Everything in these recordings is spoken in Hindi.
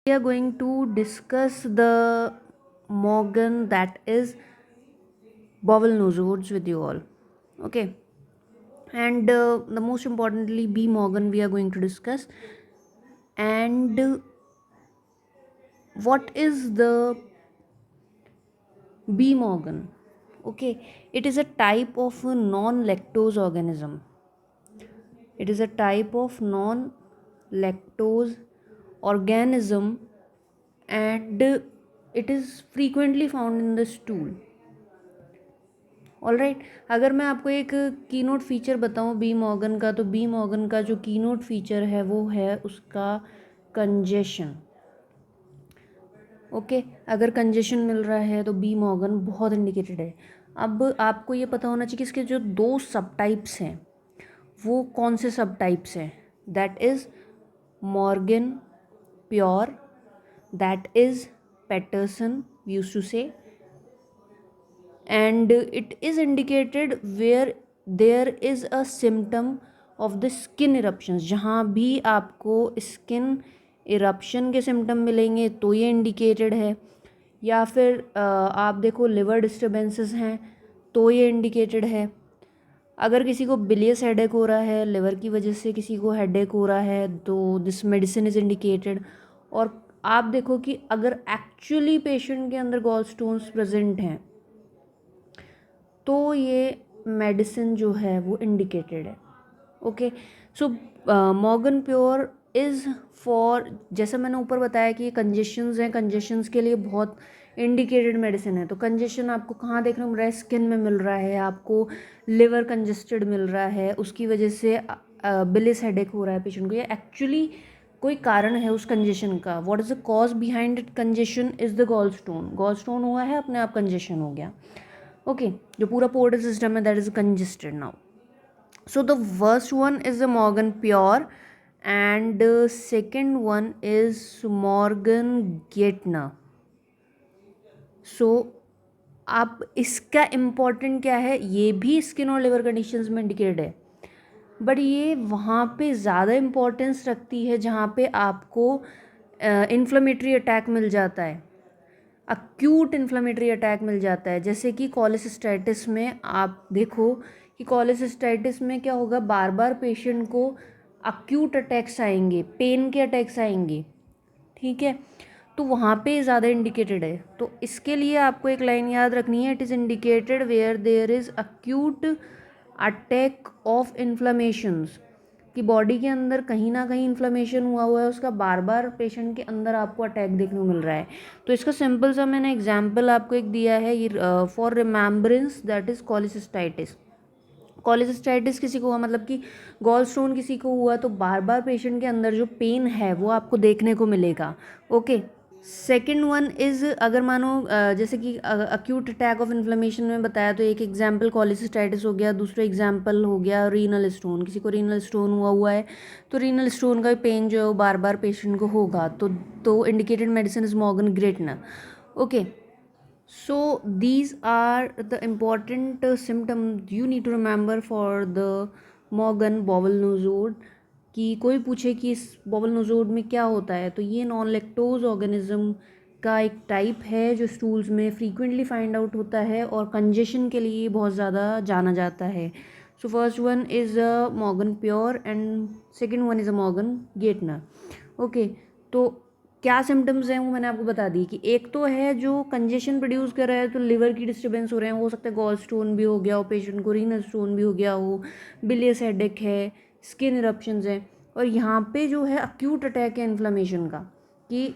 We are going to discuss the Morgan, that is bowel nosodes, with you all. Okay, and the most importantly B Morgan we are going to discuss. And what is the B Morgan? Okay, it is a type of a non-lactose organism. It is a type of non-lactose organism, and it is frequently found in the stool. All right, अगर मैं आपको एक की नोट फीचर बताऊँ बी मॉर्गन का, तो बी मॉर्गन का जो की नोट फीचर है वो है उसका कंजेशन. ओके, अगर कंजेशन मिल रहा है तो बी मॉर्गन बहुत इंडिकेटेड है. अब आपको ये पता होना चाहिए कि इसके जो दो सब टाइप्स हैं वो कौन से सब टाइप्स हैं. That is Morgan pure, that is Patterson used to say, and it is indicated where there is a symptom of the skin eruptions. जहाँ भी आपको स्किन इरप्शन के सिम्टम मिलेंगे तो ये इंडिकेटेड है, या फिर आप देखो लिवर डिस्टर्बेंसेस हैं तो ये इंडिकेटेड है. अगर किसी को बिलियस हेडेक हो रहा है, लिवर की वजह से किसी को हेडेक हो रहा है, तो दिस मेडिसिन इज़ इंडिकेटेड. और आप देखो कि अगर एक्चुअली पेशेंट के अंदर गॉल स्टोन्स प्रेजेंट हैं तो ये मेडिसिन जो है वो इंडिकेटेड है. Okay, so Morgan pure is for, जैसा मैंने ऊपर बताया कि ये कंजेशंस हैं, कंजेशंस के लिए बहुत इंडिकेटेड मेडिसिन है. तो कंजेशन आपको कहाँ देखने को मिल रहा है? स्किन में मिल रहा है, आपको लिवर कंजेस्टेड मिल रहा है, उसकी वजह से बिलिस हेडेक हो रहा है पेशेंट को, ये एक्चुअली कोई कारण है उस कंजेशन का. What is the cause behind it congestion is the gall stone. Gall stone हुआ है, अपने आप कंजेशन हो गया. ओके, जो पूरा पोर्टल सिस्टम है that is congested now. So the first one is the Morgan Pure and second one is Morgan Gaertner. सो आप इसका इम्पॉर्टेंट क्या है, ये भी स्किन और लिवर कंडीशंस में इंडिकेटेड है, बट ये वहाँ पे ज़्यादा इम्पोर्टेंस रखती है जहाँ पे आपको इन्फ्लेमेटरी अटैक मिल जाता है, अक्यूट इन्फ्लेमेटरी अटैक मिल जाता है. जैसे कि कॉलेसिस्टाइटिस में आप देखो कि कॉलेसिस्टाइटिस में क्या होगा, बार बार पेशेंट को अक्यूट अटैक्स आएंगे, पेन के अटैक्स आएंगे. ठीक है, तो वहाँ पे ज़्यादा इंडिकेटेड है. तो इसके लिए आपको एक लाइन याद रखनी है, it is indicated where there is acute attack of inflammations, कि बॉडी के अंदर कहीं ना कहीं इन्फ्लेमेशन हुआ है, उसका बार बार पेशेंट के अंदर आपको अटैक देखने को मिल रहा है. तो इसका सिंपल सा मैंने एग्जांपल आपको एक दिया है, ये फॉर रिमेम्बरेंस, दैट इज़ कॉलेसिस्टाइटिस. कॉलेसिस्टाइटिस किसी को हुआ मतलब कि गॉल स्टोन किसी को हुआ, तो बार बार पेशेंट के अंदर जो पेन है वो आपको देखने को मिलेगा. ओके, सेकेंड वन इज़, अगर मानो जैसे कि अक्यूट अटैक ऑफ इन्फ्लेमेशन में बताया, तो एक एग्जांपल कॉलेसिस्टाइटिस हो गया, दूसरा एग्जांपल हो गया रीनल स्टोन. किसी को रीनल स्टोन हुआ है तो रीनल स्टोन का पेन जो है वो बार बार पेशेंट को होगा, तो indicated medicine is Morgan Gaertner. Okay, so these are the important symptoms you need to remember for the Morgan bowel nosode. कि कोई पूछे कि इस बॉवल नोजोड में क्या होता है, तो ये नॉन लैक्टोज ऑर्गेनिज्म का एक टाइप है जो स्टूल्स में फ्रीक्वेंटली फाइंड आउट होता है और कंजेशन के लिए बहुत ज़्यादा जाना जाता है. So first one is a Morgan Pure and second one is a Morgan Gaertner. Okay, तो क्या सिम्टम्स हैं वो मैंने आपको बता दी कि एक तो है जो कंजेशन प्रोड्यूस कर रहा है, तो लिवर की डिस्टर्बेंस हो रहे हैं, हो सकता है गॉल स्टोन भी हो गया हो पेशेंट को, रीनल स्टोन भी हो गया हो, बिलियस हेडेक है, स्किन इरप्शंस हैं, और यहाँ पे जो है अक्यूट अटैक है इन्फ्लेमेशन का, कि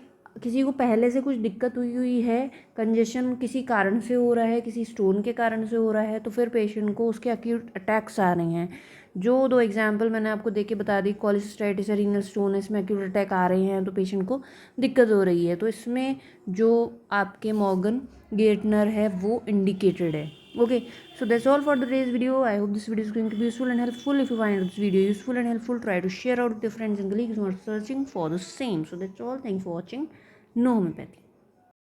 किसी को पहले से कुछ दिक्कत हुई है, कंजेशन किसी कारण से हो रहा है, किसी स्टोन के कारण से हो रहा है, तो फिर पेशेंट को उसके अक्यूट अटैक्स आ रहे हैं. जो दो एग्जांपल मैंने आपको देके बता दी, कॉलेसिस्टाइटिस, रीनल स्टोन, इसमें अक्यूट अटैक आ रहे हैं तो पेशेंट को दिक्कत हो रही है, तो इसमें जो आपके मॉर्गन गेटनर है वो इंडिकेटेड है. Okay, so that's all for today's video. I hope this video is going to be useful and helpful. If you find this video useful and helpful, try to share out with your friends and colleagues who are searching for the same. So that's all. Thanks for watching. No Homeopathy.